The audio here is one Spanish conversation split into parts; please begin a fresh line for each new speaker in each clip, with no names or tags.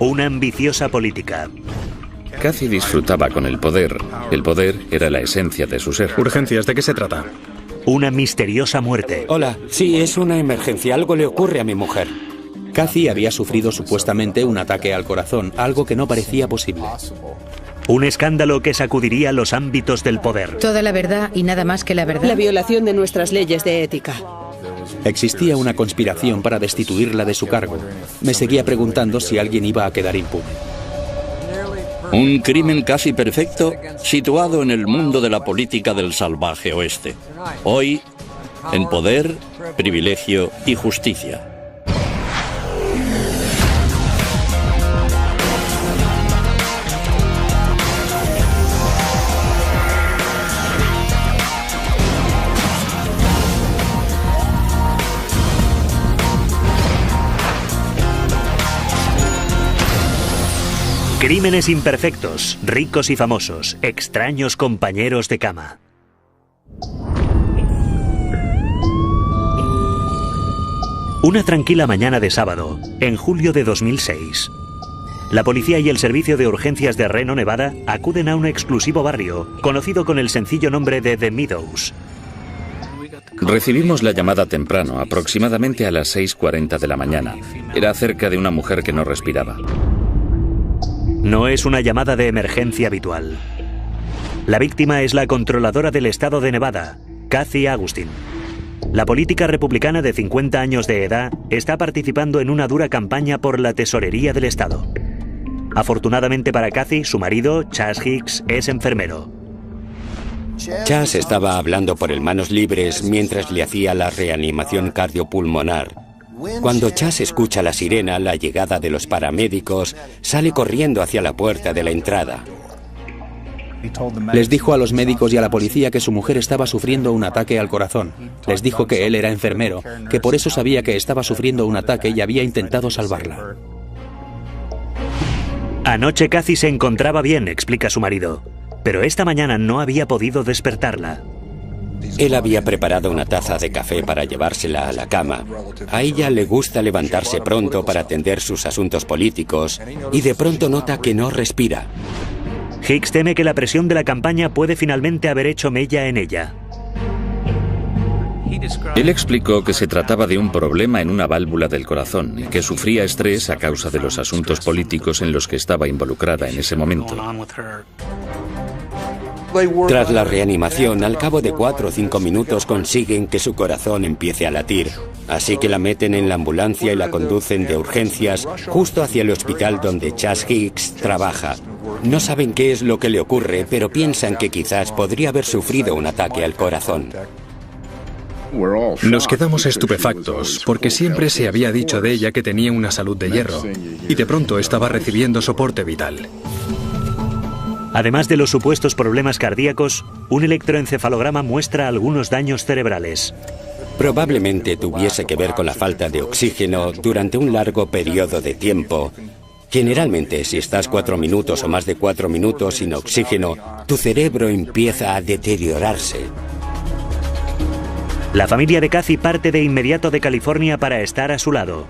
Una ambiciosa política.
Cathy disfrutaba con el poder. El poder era la esencia de su ser.
Urgencias, ¿de qué se trata?
Una misteriosa muerte.
Hola, sí, es una emergencia. Algo le ocurre a mi mujer.
Cathy había sufrido supuestamente un ataque al corazón, algo que no parecía posible.
Un escándalo que sacudiría los ámbitos del poder.
Toda la verdad y nada más que la verdad.
La violación de nuestras leyes de ética.
Existía una conspiración para destituirla de su cargo. Me seguía preguntando si alguien iba a quedar impune.
Un crimen casi perfecto situado en el mundo de la política del salvaje oeste. Hoy, en poder, privilegio y justicia.
Crímenes imperfectos, ricos y famosos, extraños compañeros de cama. Una tranquila mañana de sábado, en julio de 2006. La policía y el servicio de urgencias de Reno, Nevada, acuden a un exclusivo barrio, conocido con el sencillo nombre de The Meadows.
Recibimos la llamada temprano, aproximadamente a las 6:40 de la mañana. Era acerca de una mujer que no respiraba.
No es una llamada de emergencia habitual. La víctima es la controladora del estado de Nevada, Cathy Augustine. La política republicana de 50 años de edad está participando en una dura campaña por la tesorería del estado. Afortunadamente para Cathy, su marido, Chas Hicks, es enfermero.
Chas estaba hablando por el manos libres mientras le hacía la reanimación cardiopulmonar. Cuando Chas escucha la sirena, la llegada de los paramédicos, sale corriendo hacia la puerta de la entrada.
Les dijo a los médicos y a la policía que su mujer estaba sufriendo un ataque al corazón. Les dijo que él era enfermero, que por eso sabía que estaba sufriendo un ataque y había intentado salvarla.
Anoche Cathy se encontraba bien, explica su marido, pero esta mañana no había podido despertarla.
Él había preparado una taza de café para llevársela a la cama. A ella le gusta levantarse pronto para atender sus asuntos políticos y de pronto nota que no respira.
Hicks teme que la presión de la campaña puede finalmente haber hecho mella en ella.
Él explicó que se trataba de un problema en una válvula del corazón y que sufría estrés a causa de los asuntos políticos en los que estaba involucrada en ese momento.
Tras la reanimación, al cabo de 4 o 5 minutos consiguen que su corazón empiece a latir. Así que la meten en la ambulancia y la conducen de urgencias justo hacia el hospital donde Chas Hicks trabaja. No saben qué es lo que le ocurre, pero piensan que quizás podría haber sufrido un ataque al corazón.
Nos quedamos estupefactos, porque siempre se había dicho de ella que tenía una salud de hierro, y de pronto estaba recibiendo soporte vital.
Además de los supuestos problemas cardíacos, un electroencefalograma muestra algunos daños cerebrales.
Probablemente tuviese que ver con la falta de oxígeno durante un largo periodo de tiempo. Generalmente, si estás 4 minutos o más de 4 minutos sin oxígeno, tu cerebro empieza a deteriorarse.
La familia de Cathy parte de inmediato de California para estar a su lado.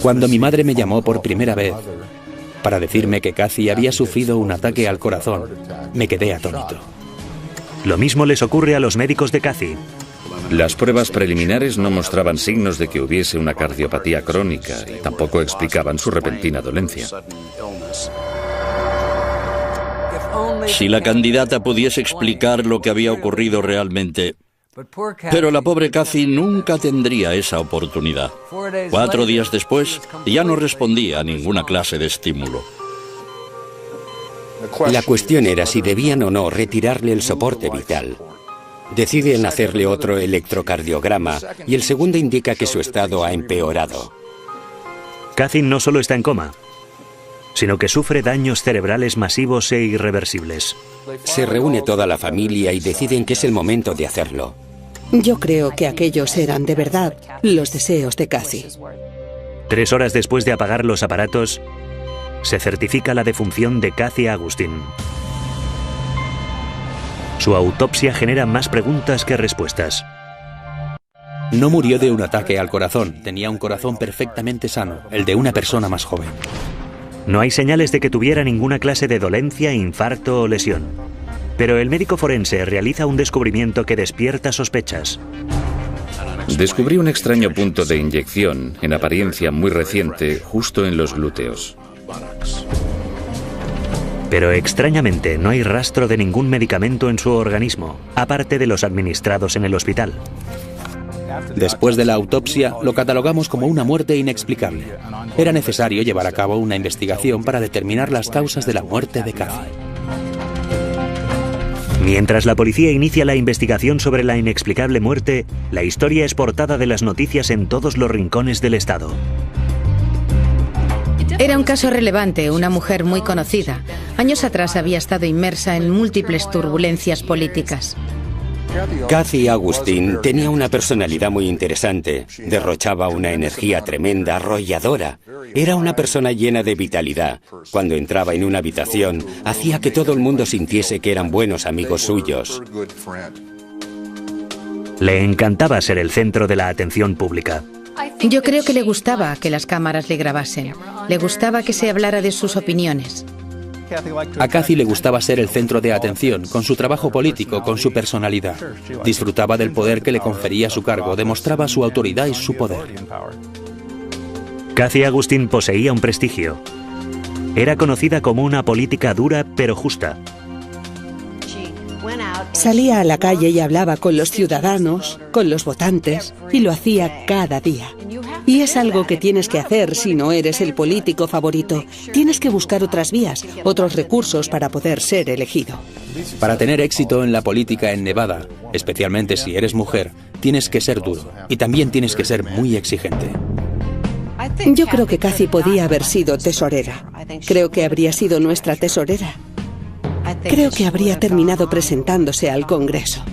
Cuando mi madre me llamó por primera vez para decirme que Cathy había sufrido un ataque al corazón, me quedé atónito.
Lo mismo les ocurre a los médicos de Cathy.
Las pruebas preliminares no mostraban signos de que hubiese una cardiopatía crónica y tampoco explicaban su repentina dolencia.
Si la candidata pudiese explicar lo que había ocurrido realmente. Pero la pobre Cathy nunca tendría esa oportunidad. 4 días después, ya no respondía a ninguna clase de estímulo.
La cuestión era si debían o no retirarle el soporte vital. Deciden hacerle otro electrocardiograma y el segundo indica que su estado ha empeorado.
Cathy no solo está en coma, sino que sufre daños cerebrales masivos e irreversibles.
Se reúne toda la familia y deciden que es el momento de hacerlo.
Yo creo que aquellos eran de verdad los deseos de Cathy.
3 horas después de apagar los aparatos, se certifica la defunción de Cathy Augustine. Su autopsia genera más preguntas que respuestas.
No murió de un ataque al corazón, tenía un corazón perfectamente sano, el de una persona más joven.
No hay señales de que tuviera ninguna clase de dolencia, infarto o lesión. Pero el médico forense realiza un descubrimiento que despierta sospechas.
Descubrí un extraño punto de inyección, en apariencia muy reciente, justo en los glúteos.
Pero extrañamente no hay rastro de ningún medicamento en su organismo, aparte de los administrados en el hospital.
Después de la autopsia, lo catalogamos como una muerte inexplicable. Era necesario llevar a cabo una investigación para determinar las causas de la muerte de Cathy.
Mientras la policía inicia la investigación sobre la inexplicable muerte, la historia es portada de las noticias en todos los rincones del estado.
Era un caso relevante, una mujer muy conocida. Años atrás había estado inmersa en múltiples turbulencias políticas.
Cathy Agustín tenía una personalidad muy interesante. Derrochaba una energía tremenda, arrolladora. Era una persona llena de vitalidad. Cuando entraba en una habitación, hacía que todo el mundo sintiese que eran buenos amigos suyos.
Le encantaba ser el centro de la atención pública.
Yo creo que le gustaba que las cámaras le grabasen. Le gustaba que se hablara de sus opiniones.
A Cathy le gustaba ser el centro de atención, con su trabajo político, con su personalidad. Disfrutaba del poder que le confería su cargo, demostraba su autoridad y su poder.
Cathy Agustín poseía un prestigio. Era conocida como una política dura pero justa.
Salía a la calle y hablaba con los ciudadanos, con los votantes, y lo hacía cada día. Y es algo que tienes que hacer si no eres el político favorito. Tienes que buscar otras vías, otros recursos para poder ser elegido.
Para tener éxito en la política en Nevada, especialmente si eres mujer, tienes que ser duro y también tienes que ser muy exigente.
Yo creo que Cathy podía haber sido tesorera. Creo que habría sido nuestra tesorera. Creo que habría terminado presentándose al Congreso.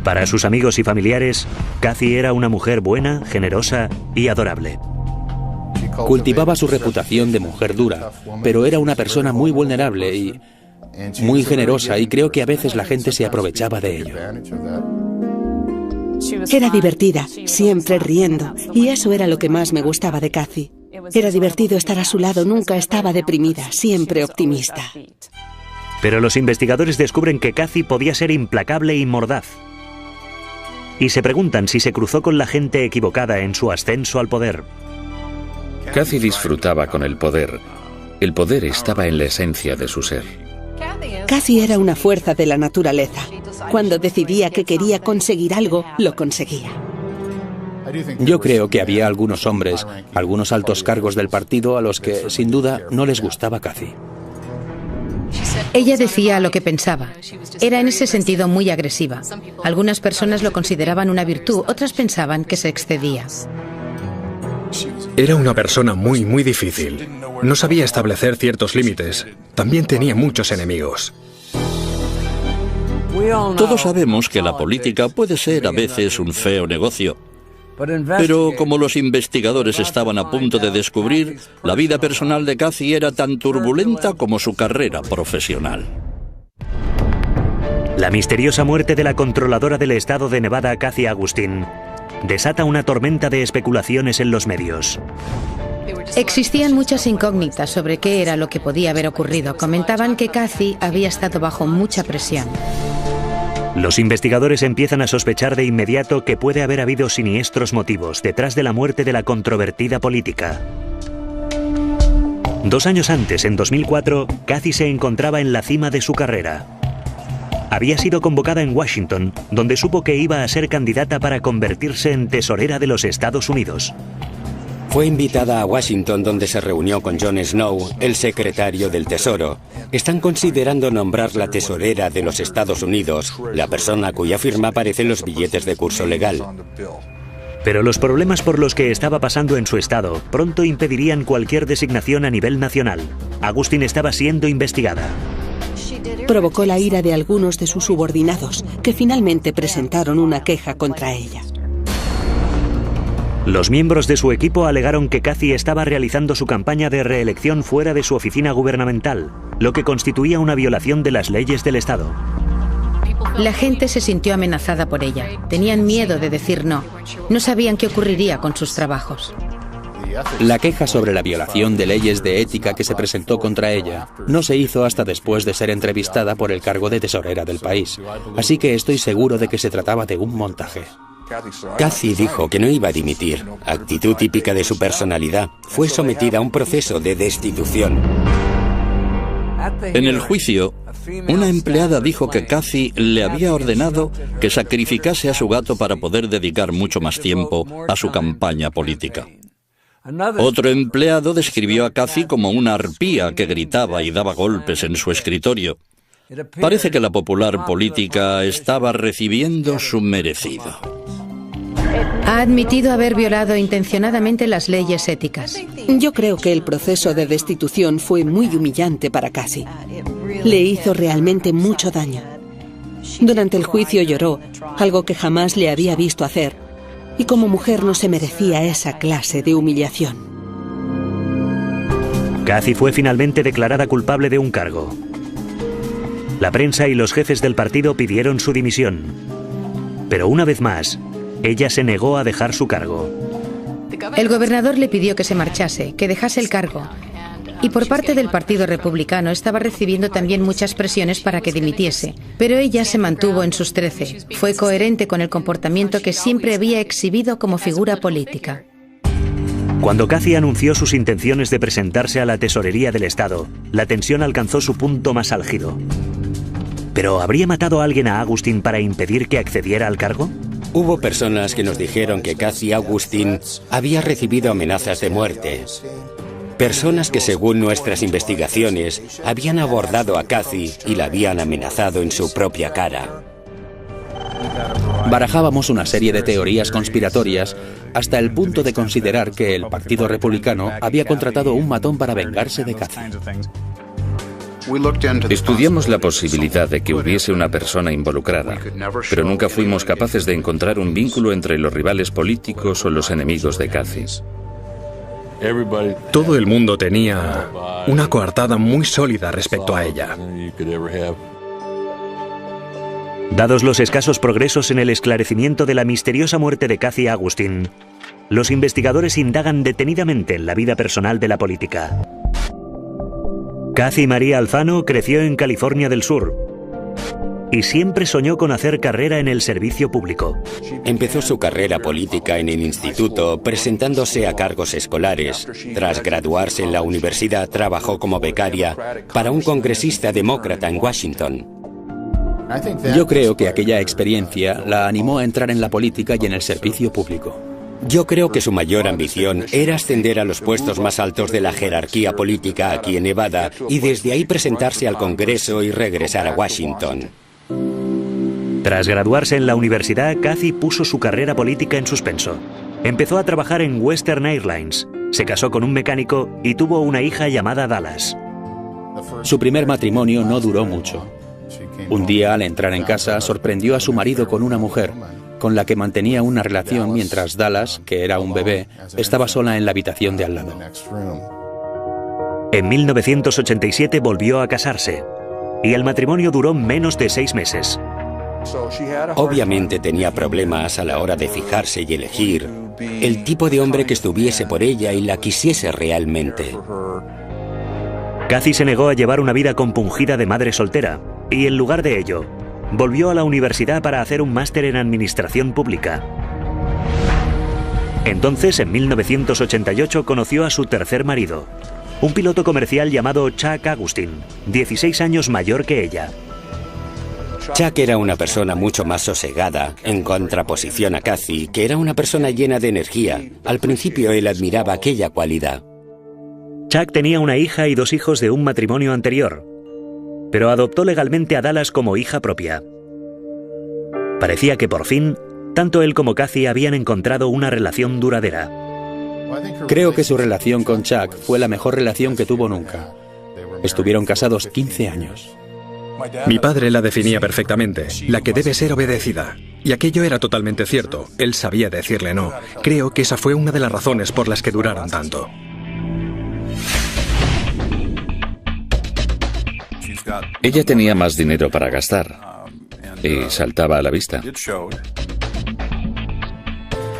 Para sus amigos y familiares, Cathy era una mujer buena, generosa y adorable.
Cultivaba su reputación de mujer dura, pero era una persona muy vulnerable y muy generosa, y creo que a veces la gente se aprovechaba de ello.
Era divertida, siempre riendo, y eso era lo que más me gustaba de Cathy. Era divertido estar a su lado, nunca estaba deprimida, siempre optimista.
Pero los investigadores descubren que Cathy podía ser implacable y mordaz. Y se preguntan si se cruzó con la gente equivocada en su ascenso al poder.
Cathy disfrutaba con el poder. El poder estaba en la esencia de su ser.
Cathy era una fuerza de la naturaleza. Cuando decidía que quería conseguir algo, lo conseguía.
Yo creo que había algunos hombres, algunos altos cargos del partido a los que, sin duda, no les gustaba Cathy.
Ella decía lo que pensaba. Era en ese sentido muy agresiva. Algunas personas lo consideraban una virtud, otras pensaban que se excedía.
Era una persona muy difícil. No sabía establecer ciertos límites. También tenía muchos enemigos.
Todos sabemos que la política puede ser a veces un feo negocio. Pero como los investigadores estaban a punto de descubrir, la vida personal de Cathy era tan turbulenta como su carrera profesional.
La misteriosa muerte de la controladora del estado de Nevada, Cathy Agustín, desata una tormenta de especulaciones en los medios.
Existían muchas incógnitas sobre qué era lo que podía haber ocurrido. Comentaban que Cathy había estado bajo mucha presión.
Los investigadores empiezan a sospechar de inmediato que puede haber habido siniestros motivos detrás de la muerte de la controvertida política. 2 años antes, en 2004, Cathy se encontraba en la cima de su carrera. Había sido convocada en Washington, donde supo que iba a ser candidata para convertirse en tesorera de los Estados Unidos.
Fue invitada a Washington, donde se reunió con John Snow, el secretario del Tesoro. Están considerando nombrar la tesorera de los Estados Unidos, la persona cuya firma aparece en los billetes de curso legal.
Pero los problemas por los que estaba pasando en su estado pronto impedirían cualquier designación a nivel nacional. Agustín estaba siendo investigada.
Provocó la ira de algunos de sus subordinados, que finalmente presentaron una queja contra ella.
Los miembros de su equipo alegaron que Cathy estaba realizando su campaña de reelección fuera de su oficina gubernamental, lo que constituía una violación de las leyes del Estado.
La gente se sintió amenazada por ella. Tenían miedo de decir no. No sabían qué ocurriría con sus trabajos.
La queja sobre la violación de leyes de ética que se presentó contra ella no se hizo hasta después de ser entrevistada por el cargo de tesorera del país. Así que estoy seguro de que se trataba de un montaje.
Kathy dijo que no iba a dimitir, actitud típica de su personalidad. Fue sometida a un proceso de destitución.
En el juicio, una empleada dijo que Kathy le había ordenado que sacrificase a su gato para poder dedicar mucho más tiempo a su campaña política. Otro empleado describió a Kathy como una arpía que gritaba y daba golpes en su escritorio. Parece que la popular política estaba recibiendo su merecido.
Ha admitido haber violado intencionadamente las leyes éticas.
Yo creo que el proceso de destitución fue muy humillante para Kathy. Le hizo realmente mucho daño. Durante el juicio lloró, algo que jamás le había visto hacer. Y como mujer no se merecía esa clase de humillación.
Kathy fue finalmente declarada culpable de un cargo. La prensa y los jefes del partido pidieron su dimisión. Pero una vez más, ella se negó a dejar su cargo.
El gobernador le pidió que se marchase, que dejase el cargo. Y por parte del Partido Republicano estaba recibiendo también muchas presiones para que dimitiese. Pero ella se mantuvo en sus 13. Fue coherente con el comportamiento que siempre había exhibido como figura política.
Cuando Kathy anunció sus intenciones de presentarse a la tesorería del Estado, la tensión alcanzó su punto más álgido. ¿Pero habría matado a alguien a Augustine para impedir que accediera al cargo?
Hubo personas que nos dijeron que Kathy Augustine había recibido amenazas de muerte. Personas que, según nuestras investigaciones, habían abordado a Kathy y la habían amenazado en su propia cara.
Barajábamos una serie de teorías conspiratorias hasta el punto de considerar que el Partido Republicano había contratado un matón para vengarse de Kathy.
Estudiamos la posibilidad de que hubiese una persona involucrada, pero nunca fuimos capaces de encontrar un vínculo entre los rivales políticos o los enemigos de Kathy.
Todo el mundo tenía una coartada muy sólida respecto a ella.
Dados los escasos progresos en el esclarecimiento de la misteriosa muerte de Kathy Augustine, los investigadores indagan detenidamente en la vida personal de la política. Kathy María Alfano creció en California del Sur y siempre soñó con hacer carrera en el servicio público.
Empezó su carrera política en el instituto presentándose a cargos escolares. Tras graduarse en la universidad, trabajó como becaria para un congresista demócrata en Washington.
Yo creo que aquella experiencia la animó a entrar en la política y en el servicio público.
Yo creo que su mayor ambición era ascender a los puestos más altos de la jerarquía política aquí en Nevada y desde ahí presentarse al Congreso y regresar a Washington.
Tras graduarse en la universidad, Kathy puso su carrera política en suspenso. Empezó a trabajar en Western Airlines, se casó con un mecánico y tuvo una hija llamada Dallas.
Su primer matrimonio no duró mucho. Un día, al entrar en casa, sorprendió a su marido con una mujer, con la que mantenía una relación mientras Dallas, que era un bebé, estaba sola en la habitación de al lado.
En 1987 volvió a casarse, y el matrimonio duró menos de 6 meses.
Obviamente tenía problemas a la hora de fijarse y elegir el tipo de hombre que estuviese por ella y la quisiese realmente.
Kathy se negó a llevar una vida compungida de madre soltera, y en lugar de ello, volvió a la universidad para hacer un máster en administración pública. Entonces, en 1988, conoció a su tercer marido, un piloto comercial llamado Chuck Augustine, 16 años mayor que ella.
Chuck era una persona mucho más sosegada, en contraposición a Kathy, que era una persona llena de energía. Al principio él admiraba aquella cualidad.
Chuck tenía una hija y 2 hijos de un matrimonio anterior, pero adoptó legalmente a Dallas como hija propia. Parecía que por fin, tanto él como Kathy habían encontrado una relación duradera.
Creo que su relación con Chuck fue la mejor relación que tuvo nunca. Estuvieron casados 15 años.
Mi padre la definía perfectamente, la que debe ser obedecida. Y aquello era totalmente cierto, él sabía decirle no. Creo que esa fue una de las razones por las que duraron tanto.
Ella tenía más dinero para gastar y saltaba a la vista.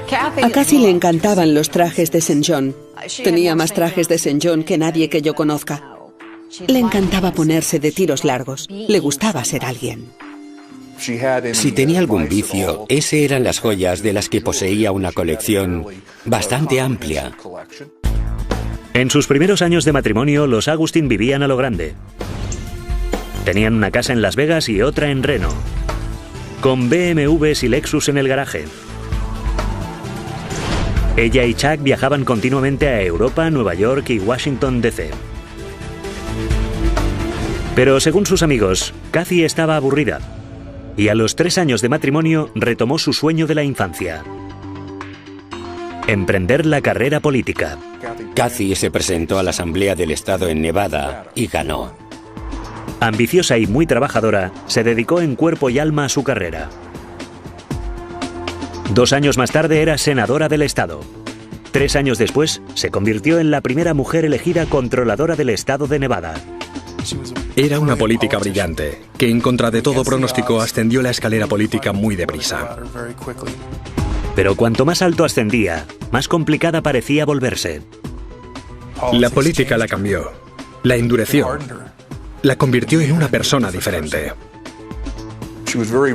A Cathy le encantaban los trajes de St. John. Tenía más trajes de St. John que nadie que yo conozca. Le encantaba ponerse de tiros largos. Le gustaba ser alguien.
Si tenía algún vicio, ese eran las joyas de las que poseía una colección bastante amplia.
En sus primeros años de matrimonio, los Augustin vivían a lo grande. Tenían una casa en Las Vegas y otra en Reno, con BMWs y Lexus en el garaje. Ella y Chuck viajaban continuamente a Europa, Nueva York y Washington, D.C. Pero según sus amigos, Cathy estaba aburrida y a los 3 años de matrimonio retomó su sueño de la infancia: emprender la carrera política.
Cathy se presentó a la Asamblea del Estado en Nevada y ganó.
Ambiciosa y muy trabajadora, se dedicó en cuerpo y alma a su carrera. 2 años más tarde era senadora del estado. 3 años después, se convirtió en la primera mujer elegida controladora del estado de Nevada.
Era una política brillante, que en contra de todo pronóstico ascendió la escalera política muy deprisa.
Pero cuanto más alto ascendía, más complicada parecía volverse.
La política la cambió, la endureció, la convirtió en una persona diferente.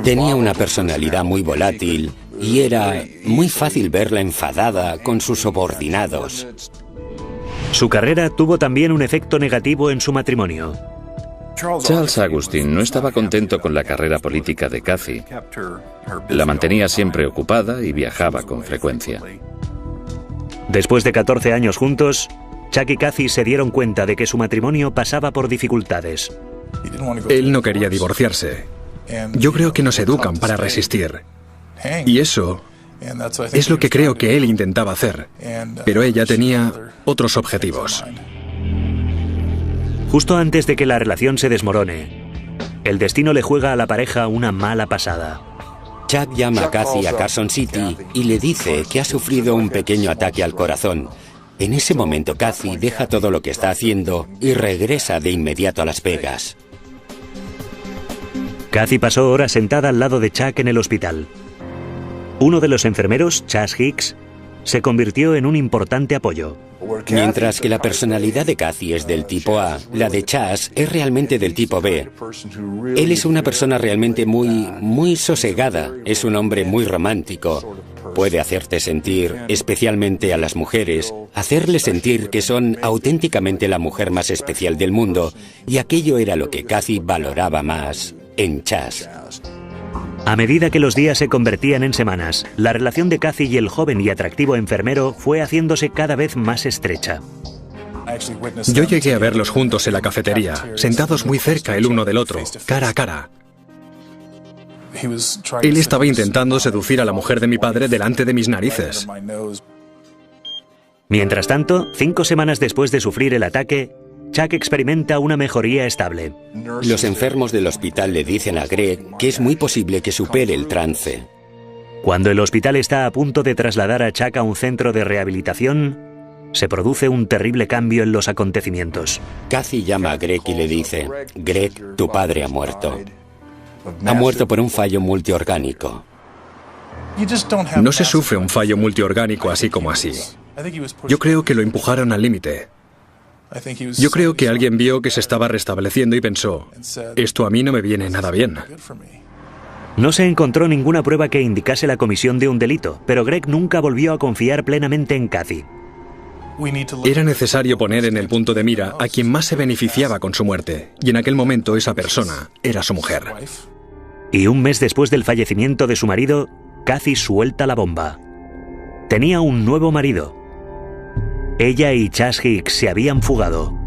Tenía una personalidad muy volátil y era muy fácil verla enfadada con sus subordinados.
Su carrera tuvo también un efecto negativo en su matrimonio.
Charles Augustin no estaba contento con la carrera política de Cathy. La mantenía siempre ocupada y viajaba con frecuencia.
Después de 14 años juntos, Chuck y Cathy se dieron cuenta de que su matrimonio pasaba por dificultades.
Él no quería divorciarse. Yo creo que nos educan para resistir. Y eso es lo que creo que él intentaba hacer. Pero ella tenía otros objetivos.
Justo antes de que la relación se desmorone, el destino le juega a la pareja una mala pasada.
Chuck llama a Cathy a Carson City y le dice que ha sufrido un pequeño ataque al corazón. En ese momento Cathy deja todo lo que está haciendo y regresa de inmediato a Las Vegas.
Cathy pasó horas sentada al lado de Chuck en el hospital. Uno de los enfermeros, Chas Hicks, se convirtió en un importante apoyo.
Mientras que la personalidad de Cathy es del tipo A, la de Chas es realmente del tipo B. Él es una persona realmente muy sosegada, es un hombre muy romántico. Puede hacerte sentir, especialmente a las mujeres, hacerles sentir que son auténticamente la mujer más especial del mundo, y aquello era lo que Cathy valoraba más en Chas.
A medida que los días se convertían en semanas, la relación de Cathy y el joven y atractivo enfermero fue haciéndose cada vez más estrecha.
Yo llegué a verlos juntos en la cafetería, sentados muy cerca el uno del otro, cara a cara. Él estaba intentando seducir a la mujer de mi padre delante de mis narices.
Mientras tanto, 5 semanas después de sufrir el ataque, Chuck experimenta una mejoría estable.
Los enfermos del hospital le dicen a Greg que es muy posible que supere el trance.
Cuando el hospital está a punto de trasladar a Chuck a un centro de rehabilitación, se produce un terrible cambio en los acontecimientos.
Cathy llama a Greg y le dice: Greg, tu padre ha muerto. Ha muerto por un fallo multiorgánico.
No se sufre un fallo multiorgánico así como así. Yo creo que lo empujaron al límite. Yo creo que alguien vio que se estaba restableciendo y pensó: esto a mí no me viene nada bien.
No se encontró ninguna prueba que indicase la comisión de un delito, pero Greg nunca volvió a confiar plenamente en Cathy.
Era necesario poner en el punto de mira a quien más se beneficiaba con su muerte, y en aquel momento esa persona era su mujer.
Y un mes después del fallecimiento de su marido, Cathy suelta la bomba. Tenía un nuevo marido. Ella y Chas Hicks se habían fugado.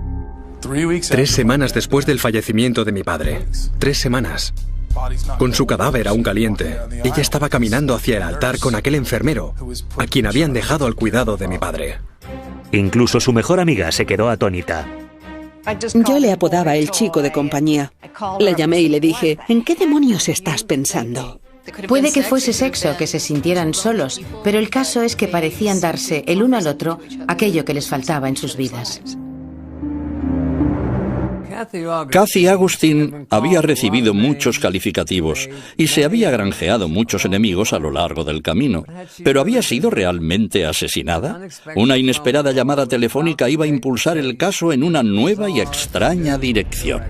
3 semanas después del fallecimiento de mi padre. 3 semanas. Con su cadáver aún caliente, ella estaba caminando hacia el altar con aquel enfermero, a quien habían dejado al cuidado de mi padre.
Incluso su mejor amiga se quedó atónita.
Yo le apodaba el chico de compañía. Le llamé y le dije: ¿en qué demonios estás pensando?
Puede que fuese sexo, que se sintieran solos, pero el caso es que parecían darse el uno al otro aquello que les faltaba en sus vidas.
Cathy Agustin había recibido muchos calificativos y se había granjeado muchos enemigos a lo largo del camino. ¿Pero había sido realmente asesinada? Una inesperada llamada telefónica iba a impulsar el caso en una nueva y extraña dirección.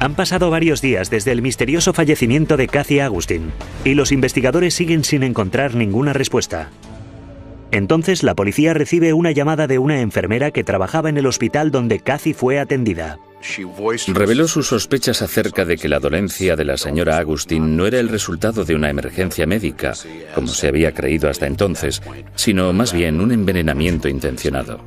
Han pasado varios días desde el misterioso fallecimiento de Cathy Agustin y los investigadores siguen sin encontrar ninguna respuesta. Entonces la policía recibe una llamada de una enfermera que trabajaba en el hospital donde Cathy fue atendida.
Reveló sus sospechas acerca de que la dolencia de la señora Agustin no era el resultado de una emergencia médica, como se había creído hasta entonces, sino más bien un envenenamiento intencionado.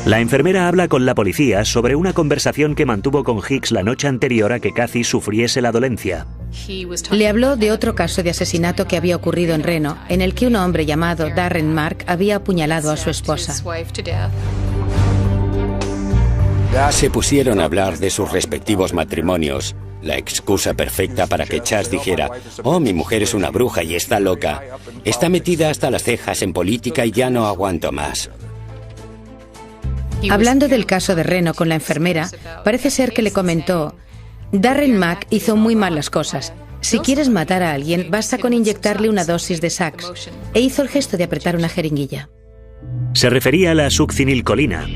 La enfermera habla con la policía sobre una conversación que mantuvo con Hicks la noche anterior a que Cathy sufriese la dolencia.
Le habló de otro caso de asesinato que había ocurrido en Reno, en el que un hombre llamado Darren Mark había apuñalado a su esposa.
Se pusieron a hablar de sus respectivos matrimonios, la excusa perfecta para que Chas dijera: «Oh, mi mujer es una bruja y está loca. Está metida hasta las cejas en política y ya no aguanto más».
Hablando del caso de Reno con la enfermera, parece ser que le comentó: «Darren Mack hizo muy mal las cosas. Si quieres matar a alguien, basta con inyectarle una dosis de Sax». E hizo el gesto de apretar una jeringuilla.
Se refería a la succinilcolina,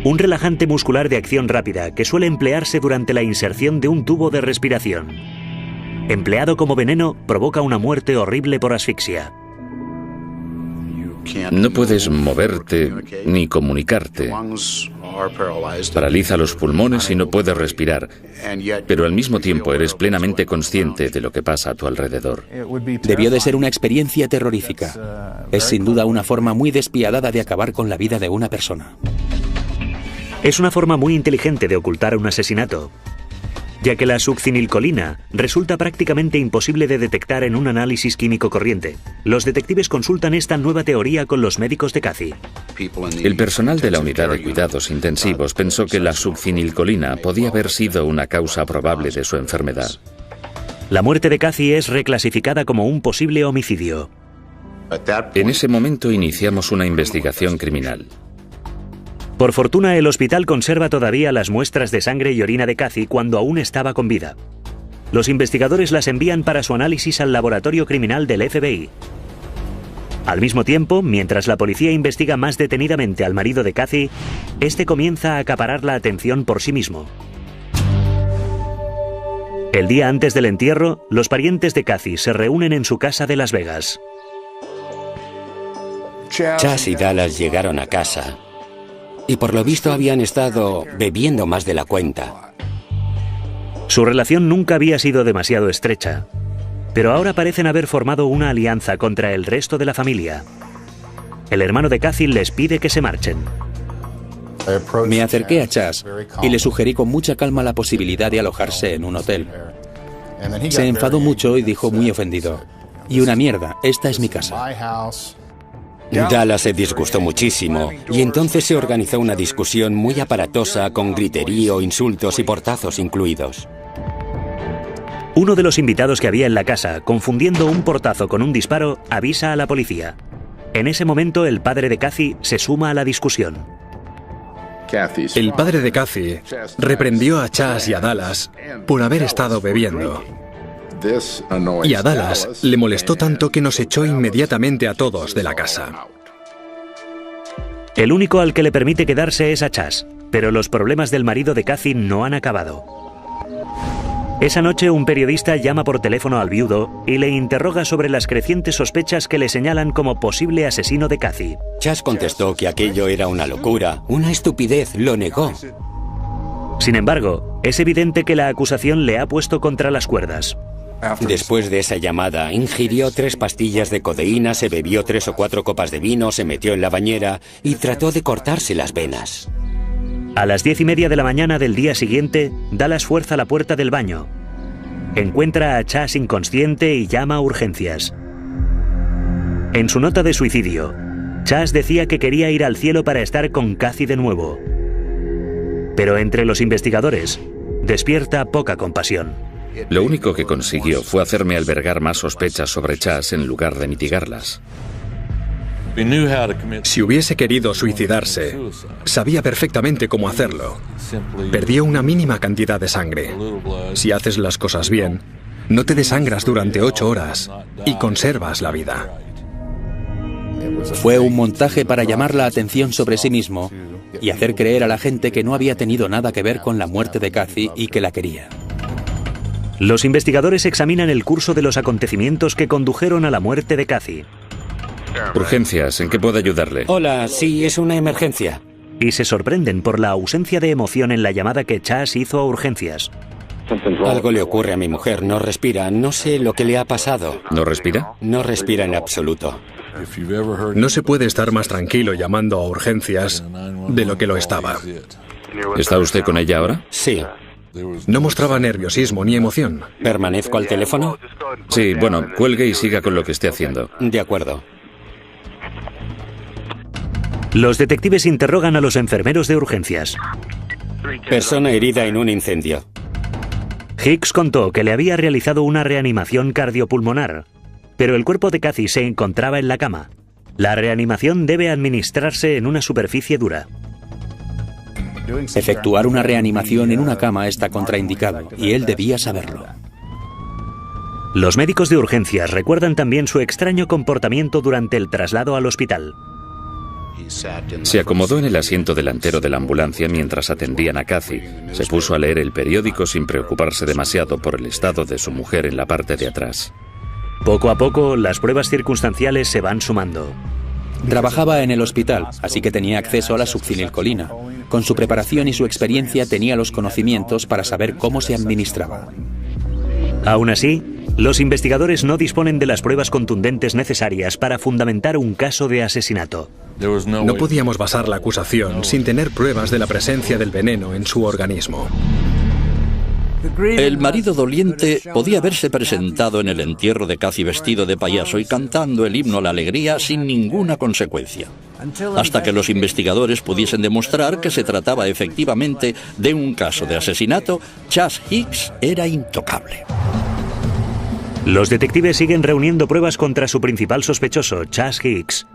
un relajante muscular de acción rápida que suele emplearse durante la inserción de un tubo de respiración. Empleado como veneno, provoca una muerte horrible por asfixia.
No puedes moverte ni comunicarte. Paraliza los pulmones y no puedes respirar, pero al mismo tiempo eres plenamente consciente de lo que pasa a tu alrededor.
Debió de ser una experiencia terrorífica. Es sin duda una forma muy despiadada de acabar con la vida de una persona.
Es una forma muy inteligente de ocultar un asesinato, ya que la succinilcolina resulta prácticamente imposible de detectar en un análisis químico corriente. Los detectives consultan esta nueva teoría con los médicos de Cathy.
El personal de la unidad de cuidados intensivos pensó que la succinilcolina podía haber sido una causa probable de su enfermedad.
La muerte de Cathy es reclasificada como un posible homicidio.
En ese momento iniciamos una investigación criminal.
Por fortuna, el hospital conserva todavía las muestras de sangre y orina de Cathy cuando aún estaba con vida. Los investigadores las envían para su análisis al laboratorio criminal del FBI. Al mismo tiempo, mientras la policía investiga más detenidamente al marido de Cathy, este comienza a acaparar la atención por sí mismo. El día antes del entierro, los parientes de Cathy se reúnen en su casa de Las Vegas.
Chas y Dallas llegaron a casa y por lo visto habían estado bebiendo más de la cuenta.
Su relación nunca había sido demasiado estrecha, pero ahora parecen haber formado una alianza contra el resto de la familia. El hermano de Cathy les pide que se marchen.
Me acerqué a Chas y le sugerí con mucha calma la posibilidad de alojarse en un hotel. Se enfadó mucho y dijo muy ofendido: «Y una mierda, esta es mi casa».
Dallas se disgustó muchísimo y entonces se organizó una discusión muy aparatosa con griterío, insultos y portazos incluidos.
Uno de los invitados que había en la casa, confundiendo un portazo con un disparo, avisa a la policía. En ese momento, el padre de Cathy se suma a la discusión.
El padre de Cathy reprendió a Chas y a Dallas por haber estado bebiendo. Y a Dallas le molestó tanto que nos echó inmediatamente a todos de la casa.
El único al que le permite quedarse es a Chas, pero los problemas del marido de Cathy no han acabado. Esa noche un periodista llama por teléfono al viudo y le interroga sobre las crecientes sospechas que le señalan como posible asesino de Cathy.
Chas contestó que aquello era una locura, una estupidez, lo negó.
Sin embargo, es evidente que la acusación le ha puesto contra las cuerdas.
Después de esa llamada, ingirió 3 pastillas de codeína, se bebió 3 o 4 copas de vino, se metió en la bañera y trató de cortarse las venas.
A las 10:30 de la mañana del día siguiente, Dallas fuerza la puerta del baño. Encuentra a Chas inconsciente y llama a urgencias. En su nota de suicidio, Chas decía que quería ir al cielo para estar con Cathy de nuevo. Pero entre los investigadores, despierta poca compasión.
Lo único que consiguió fue hacerme albergar más sospechas sobre Chas en lugar de mitigarlas.
Si hubiese querido suicidarse, sabía perfectamente cómo hacerlo. Perdió una mínima cantidad de sangre. Si haces las cosas bien, no te desangras durante 8 horas y conservas la vida.
Fue un montaje para llamar la atención sobre sí mismo y hacer creer a la gente que no había tenido nada que ver con la muerte de Cathy y que la quería.
Los investigadores examinan el curso de los acontecimientos que condujeron a la muerte de Cathy.
Urgencias, ¿en qué puedo ayudarle?
Hola, sí, es una emergencia.
Y se sorprenden por la ausencia de emoción en la llamada que Chas hizo a urgencias.
Algo le ocurre a mi mujer, no respira, no sé lo que le ha pasado.
¿No respira?
No respira en absoluto.
No se puede estar más tranquilo llamando a urgencias de lo que lo estaba.
¿Está usted con ella ahora?
Sí.
No mostraba nerviosismo ni emoción.
¿Permanezco al teléfono?
Sí, bueno, cuelgue y siga con lo que esté haciendo.
De acuerdo.
Los detectives interrogan a los enfermeros de urgencias.
Persona herida en un incendio.
Hicks contó que le había realizado una reanimación cardiopulmonar, pero el cuerpo de Cathy se encontraba en la cama. La reanimación debe administrarse en una superficie dura.
Efectuar una reanimación en una cama está contraindicado, y él debía saberlo.
Los médicos de urgencias recuerdan también su extraño comportamiento durante el traslado al hospital.
Se acomodó en el asiento delantero de la ambulancia mientras atendían a Cathy. Se puso a leer el periódico sin preocuparse demasiado por el estado de su mujer en la parte de atrás.
Poco a poco, las pruebas circunstanciales se van sumando.
Trabajaba en el hospital, así que tenía acceso a la succinilcolina. Con su preparación y su experiencia tenía los conocimientos para saber cómo se administraba.
Aún así, los investigadores no disponen de las pruebas contundentes necesarias para fundamentar un caso de asesinato.
No podíamos basar la acusación sin tener pruebas de la presencia del veneno en su organismo.
El marido doliente podía haberse presentado en el entierro de Cathy vestido de payaso y cantando el himno a la alegría sin ninguna consecuencia, hasta que los investigadores pudiesen demostrar que se trataba efectivamente de un caso de asesinato. Chas Hicks era intocable.
Los detectives siguen reuniendo pruebas contra su principal sospechoso, Chas Hicks,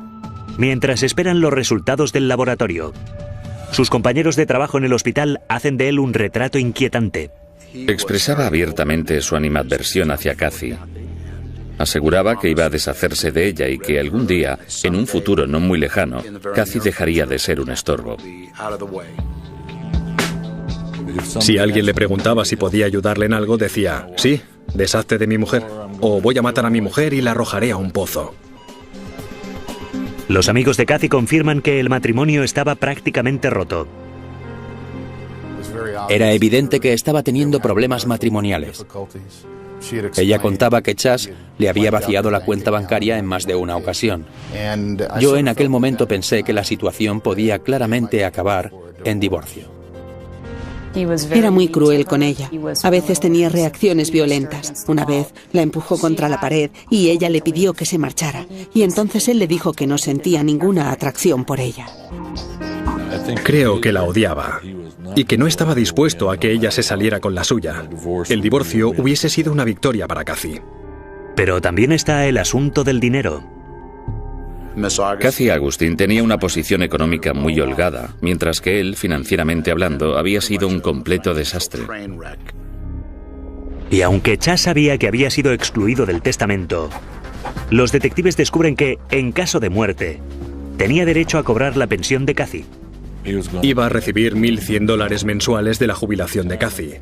mientras esperan los resultados del laboratorio. Sus compañeros de trabajo en el hospital hacen de él un retrato inquietante.
Expresaba abiertamente su animadversión hacia Cathy. Aseguraba que iba a deshacerse de ella y que algún día, en un futuro no muy lejano, Cathy dejaría de ser un estorbo.
Si alguien le preguntaba si podía ayudarle en algo, decía, sí, deshazte de mi mujer, o voy a matar a mi mujer y la arrojaré a un pozo.
Los amigos de Cathy confirman que el matrimonio estaba prácticamente roto.
Era evidente que estaba teniendo problemas matrimoniales. Ella contaba que Chas le había vaciado la cuenta bancaria en más de una ocasión. Yo en aquel momento pensé que la situación podía claramente acabar en divorcio.
Era muy cruel con ella. A veces tenía reacciones violentas. Una vez la empujó contra la pared y ella le pidió que se marchara. Y entonces él le dijo que no sentía ninguna atracción por ella.
Creo que la odiaba y que no estaba dispuesto a que ella se saliera con la suya. El divorcio hubiese sido una victoria para Cathy.
Pero también está el asunto del dinero.
Cathy Agustín tenía una posición económica muy holgada, mientras que él, financieramente hablando, había sido un completo desastre.
Y aunque Chas sabía que había sido excluido del testamento, los detectives descubren que, en caso de muerte, tenía derecho a cobrar la pensión de Cathy.
Iba a recibir $1.100 mensuales de la jubilación de Cathy.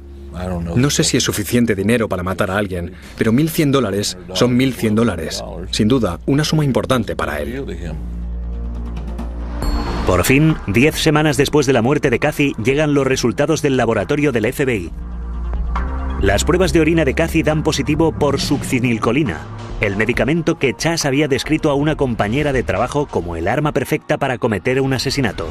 No sé si es suficiente dinero para matar a alguien, pero $1.100 son $1.100. Sin duda, una suma importante para él.
Por fin, 10 semanas después de la muerte de Cathy, llegan los resultados del laboratorio del FBI. Las pruebas de orina de Cathy dan positivo por succinilcolina, el medicamento que Chas había descrito a una compañera de trabajo como el arma perfecta para cometer un asesinato.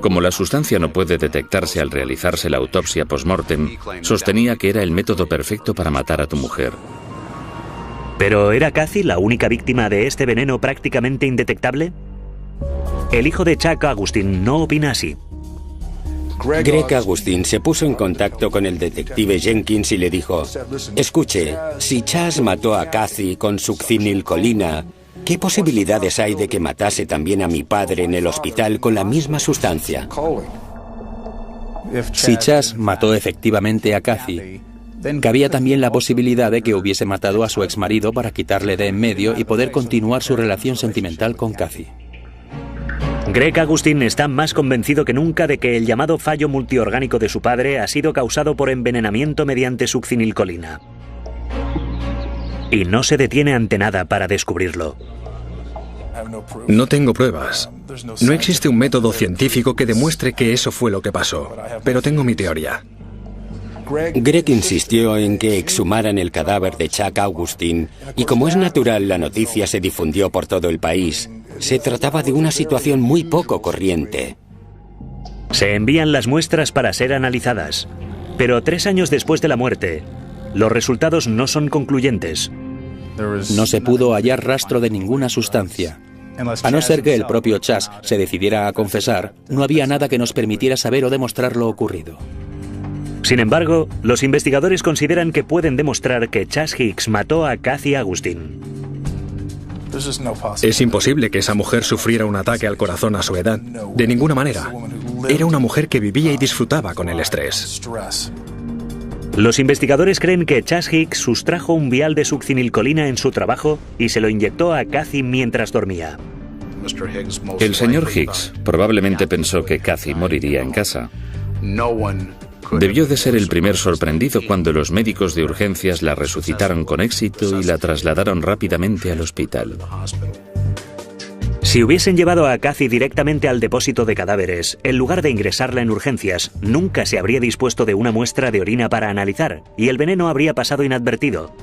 Como la sustancia no puede detectarse al realizarse la autopsia post-mortem, sostenía que era el método perfecto para matar a tu mujer.
¿Pero era Cathy la única víctima de este veneno prácticamente indetectable? El hijo de Chuck Agustín no opina así.
Greg Agustín se puso en contacto con el detective Jenkins y le dijo: escuche, si Chas mató a Cathy con succinilcolina, ¿Qué posibilidades hay de que matase también a mi padre en el hospital con la misma sustancia?
Si Chas mató efectivamente a Kathy, cabía también la posibilidad de que hubiese matado a su exmarido para quitarle de en medio y poder continuar su relación sentimental con Kathy.
Greg Agustin está más convencido que nunca de que el llamado fallo multiorgánico de su padre ha sido causado por envenenamiento mediante succinilcolina. Y no se detiene ante nada para descubrirlo.
No tengo pruebas. No existe un método científico que demuestre que eso fue lo que pasó, pero tengo mi teoría.
Greg insistió en que exhumaran el cadáver de Chuck Agustin y como es natural, la noticia se difundió por todo el país. Se trataba de una situación muy poco corriente.
Se envían las muestras para ser analizadas, pero 3 años después de la muerte, los resultados no son concluyentes.
No se pudo hallar rastro de ninguna sustancia. A no ser que el propio Chas se decidiera a confesar, no había nada que nos permitiera saber o demostrar lo ocurrido.
Sin embargo, los investigadores consideran que pueden demostrar que Chas Hicks mató a Kathy Agustin.
Es imposible que esa mujer sufriera un ataque al corazón a su edad. De ninguna manera. Era una mujer que vivía y disfrutaba con el estrés.
Los investigadores creen que Chas Hicks sustrajo un vial de succinilcolina en su trabajo y se lo inyectó a Kathy mientras dormía.
El señor Hicks probablemente pensó que Kathy moriría en casa. Debió de ser el primer sorprendido cuando los médicos de urgencias la resucitaron con éxito y la trasladaron rápidamente al hospital.
Si hubiesen llevado a Kathy directamente al depósito de cadáveres, en lugar de ingresarla en urgencias, nunca se habría dispuesto de una muestra de orina para analizar, y el veneno habría pasado inadvertido.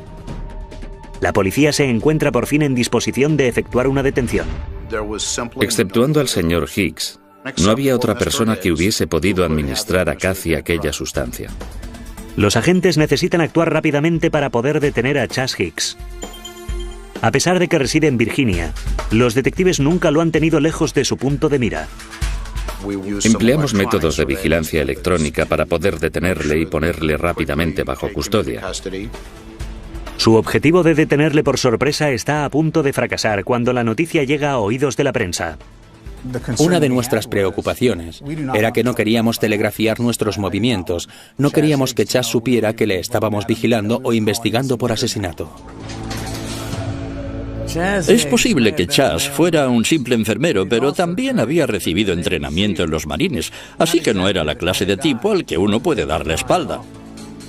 La policía se encuentra por fin en disposición de efectuar una detención.
Exceptuando al señor Hicks, no había otra persona que hubiese podido administrar a Kathy aquella sustancia.
Los agentes necesitan actuar rápidamente para poder detener a Chas Hicks. A pesar de que reside en Virginia, los detectives nunca lo han tenido lejos de su punto de mira.
Empleamos métodos de vigilancia electrónica para poder detenerle y ponerle rápidamente bajo custodia.
Su objetivo de detenerle por sorpresa está a punto de fracasar cuando la noticia llega a oídos de la prensa.
Una de nuestras preocupaciones era que no queríamos telegrafiar nuestros movimientos, no queríamos que Chas supiera que le estábamos vigilando o investigando por asesinato.
Es posible que Chas fuera un simple enfermero, pero también había recibido entrenamiento en los marines, así que no era la clase de tipo al que uno puede dar la espalda.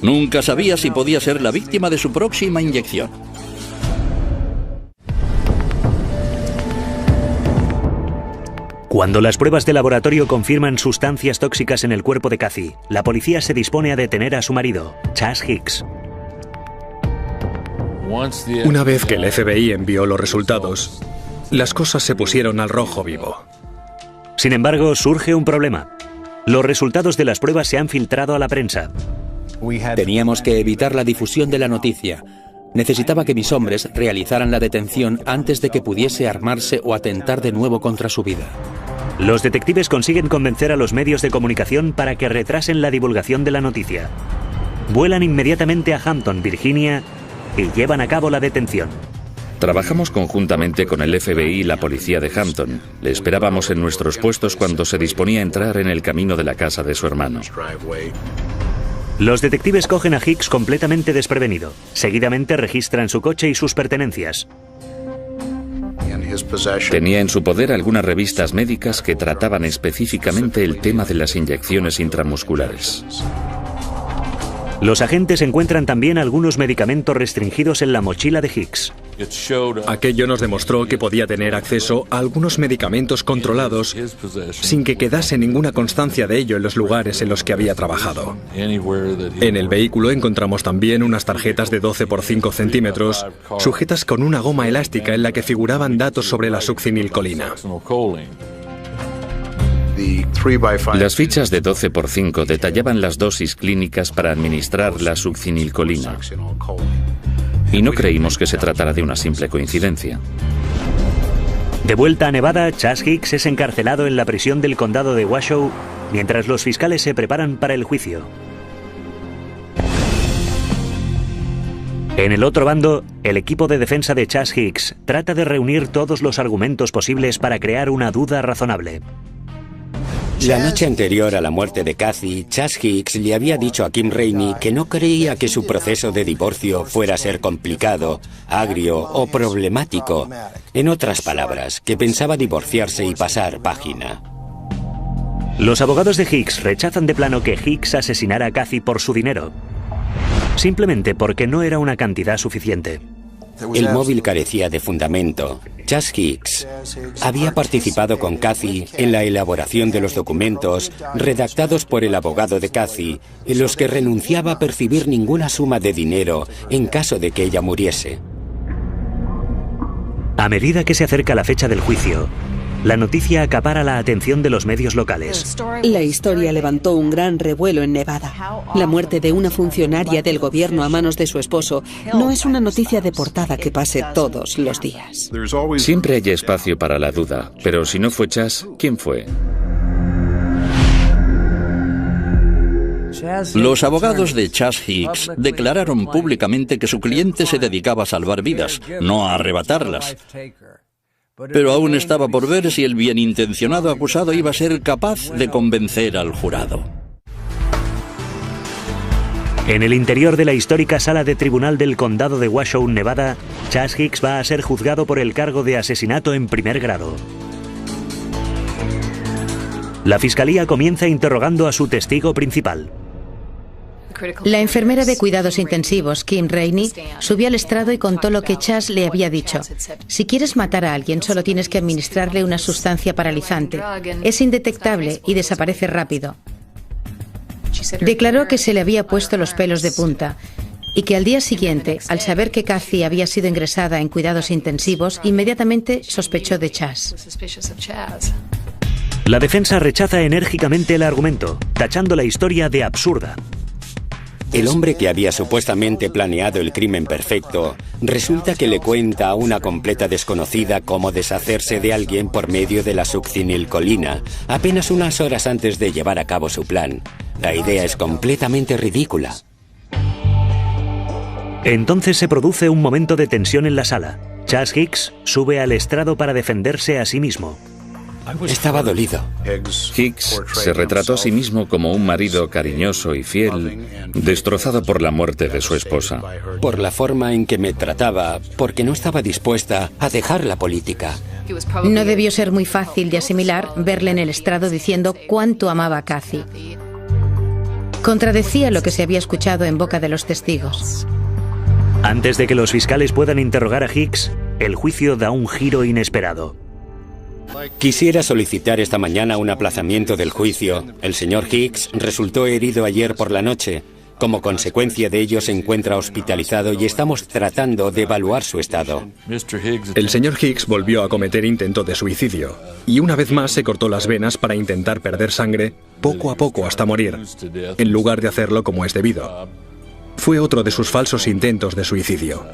Nunca sabía si podía ser la víctima de su próxima inyección.
Cuando las pruebas de laboratorio confirman sustancias tóxicas en el cuerpo de Kathy, la policía se dispone a detener a su marido, Chas Hicks.
Una vez que el FBI envió los resultados, las cosas se pusieron al rojo vivo.
Sin embargo, surge un problema. Los resultados de las pruebas se han filtrado a la prensa.
Teníamos que evitar la difusión de la noticia. Necesitaba que mis hombres realizaran la detención antes de que pudiese armarse o atentar de nuevo contra su vida.
Los detectives consiguen convencer a los medios de comunicación para que retrasen la divulgación de la noticia. Vuelan inmediatamente a Hampton, Virginia, y llevan a cabo la detención.
Trabajamos conjuntamente con el FBI y la policía de Hampton. Le esperábamos en nuestros puestos cuando se disponía a entrar en el camino de la casa de su hermano.
Los detectives cogen a Hicks completamente desprevenido. Seguidamente registran su coche y sus pertenencias.
Tenía en su poder algunas revistas médicas que trataban específicamente el tema de las inyecciones intramusculares.
Los agentes encuentran también algunos medicamentos restringidos en la mochila de Hicks.
Aquello nos demostró que podía tener acceso a algunos medicamentos controlados sin que quedase ninguna constancia de ello en los lugares en los que había trabajado. En el vehículo encontramos también unas tarjetas de 12 por 5 centímetros sujetas con una goma elástica en la que figuraban datos sobre la succinilcolina.
Las fichas de 12 por 5 detallaban las dosis clínicas para administrar la succinilcolina. Y no creímos que se tratara de una simple coincidencia.
De vuelta a Nevada, Chas Hicks es encarcelado en la prisión del condado de Washoe mientras los fiscales se preparan para el juicio. En el otro bando, el equipo de defensa de Chas Hicks trata de reunir todos los argumentos posibles para crear una duda razonable.
La noche anterior a la muerte de Cathy, Chas Hicks le había dicho a Kim Rainey que no creía que su proceso de divorcio fuera a ser complicado, agrio o problemático. En otras palabras, que pensaba divorciarse y pasar página.
Los abogados de Hicks rechazan de plano que Hicks asesinara a Cathy por su dinero, simplemente porque no era una cantidad suficiente.
El móvil carecía de fundamento. Chas Hicks había participado con Cathy en la elaboración de los documentos redactados por el abogado de Cathy, en los que renunciaba a percibir ninguna suma de dinero en caso de que ella muriese.
A medida que se acerca la fecha del juicio, la noticia acapara la atención de los medios locales.
La historia levantó un gran revuelo en Nevada. La muerte de una funcionaria del gobierno a manos de su esposo no es una noticia de portada que pase todos los días.
Siempre hay espacio para la duda, pero si no fue Chas, ¿quién fue?
Los abogados de Chas Hicks declararon públicamente que su cliente se dedicaba a salvar vidas, no a arrebatarlas. Pero aún estaba por ver si el bienintencionado acusado iba a ser capaz de convencer al jurado.
En el interior de la histórica sala de tribunal del condado de Washoe, Nevada, Chas Hicks va a ser juzgado por el cargo de asesinato en primer grado. La fiscalía comienza interrogando a su testigo principal.
La enfermera de cuidados intensivos, Kim Rainey, subió al estrado y contó lo que Chas le había dicho. Si quieres matar a alguien, solo tienes que administrarle una sustancia paralizante. Es indetectable y desaparece rápido. Declaró que se le había puesto los pelos de punta y que al día siguiente, al saber que Cathy había sido ingresada en cuidados intensivos, inmediatamente sospechó de Chas.
La defensa rechaza enérgicamente el argumento, tachando la historia de absurda.
El hombre que había supuestamente planeado el crimen perfecto, resulta que le cuenta a una completa desconocida cómo deshacerse de alguien por medio de la succinilcolina, apenas unas horas antes de llevar a cabo su plan. La idea es completamente ridícula.
Entonces se produce un momento de tensión en la sala. Chas Hicks sube al estrado para defenderse a sí mismo.
Estaba dolido.
Hicks se retrató a sí mismo como un marido cariñoso y fiel, destrozado por la muerte de su esposa.
Por la forma en que me trataba, porque no estaba dispuesta a dejar la política.
No debió ser muy fácil de asimilar verle en el estrado diciendo cuánto amaba a Cathy. Contradecía lo que se había escuchado en boca de los testigos.
Antes de que los fiscales puedan interrogar a Hicks, el juicio da un giro inesperado.
Quisiera solicitar esta mañana un aplazamiento del juicio. El señor Hicks resultó herido ayer por la noche. Como consecuencia de ello se encuentra hospitalizado y estamos tratando de evaluar su estado.
El señor Hicks volvió a cometer intento de suicidio y una vez más se cortó las venas para intentar perder sangre poco a poco hasta morir, en lugar de hacerlo como es debido. Fue otro de sus falsos intentos de suicidio.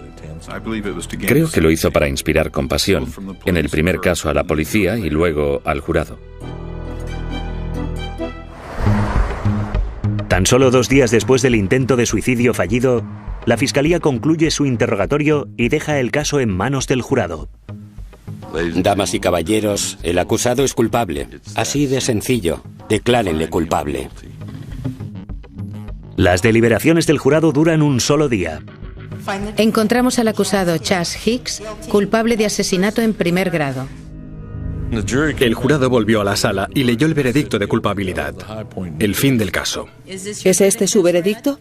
Creo que lo hizo para inspirar compasión, en el primer caso a la policía y luego al jurado.
Tan solo 2 días después del intento de suicidio fallido, la fiscalía concluye su interrogatorio y deja el caso en manos del jurado.
Damas y caballeros, el acusado es culpable. Así de sencillo. Declárenle culpable.
Las deliberaciones del jurado duran un solo día.
Encontramos al acusado Chas Hicks culpable de asesinato en primer grado.
El jurado volvió a la sala y leyó el veredicto de culpabilidad. El fin del caso.
¿Es este su veredicto?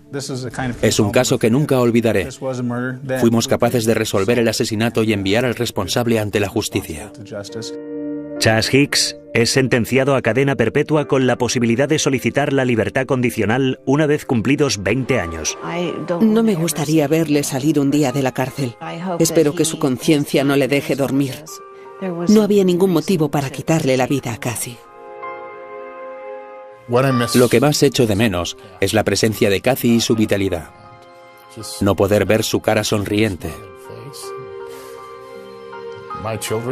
Es un caso que nunca olvidaré. Fuimos capaces de resolver el asesinato y enviar al responsable ante la justicia.
Chas Hicks es sentenciado a cadena perpetua con la posibilidad de solicitar la libertad condicional una vez cumplidos 20 años.
No me gustaría verle salir un día de la cárcel. Espero que su conciencia no le deje dormir. No había ningún motivo para quitarle la vida a Cathy.
Lo que más echo de menos es la presencia de Cathy y su vitalidad. No poder ver su cara sonriente.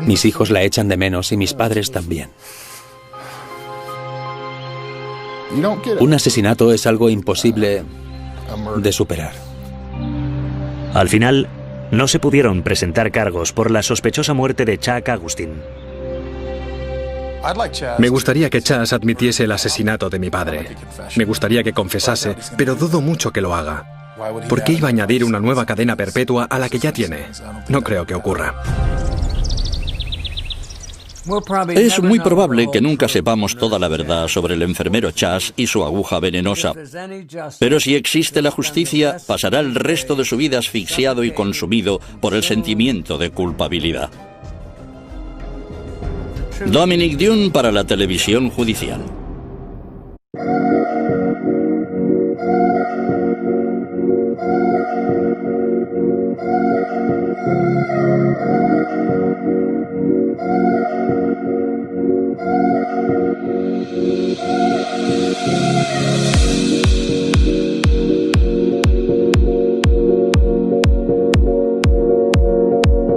Mis hijos la echan de menos y mis padres también. Un asesinato es algo imposible de superar.
Al final, no se pudieron presentar cargos por la sospechosa muerte de Chuck Agustin.
Me gustaría que Chas admitiese el asesinato de mi padre. Me gustaría que confesase, pero dudo mucho que lo haga. ¿Por qué iba a añadir una nueva cadena perpetua a la que ya tiene? No creo que ocurra.
Es muy probable que nunca sepamos toda la verdad sobre el enfermero Chas y su aguja venenosa. Pero si existe la justicia, pasará el resto de su vida asfixiado y consumido por el sentimiento de culpabilidad. Dominic Dunne para la televisión judicial.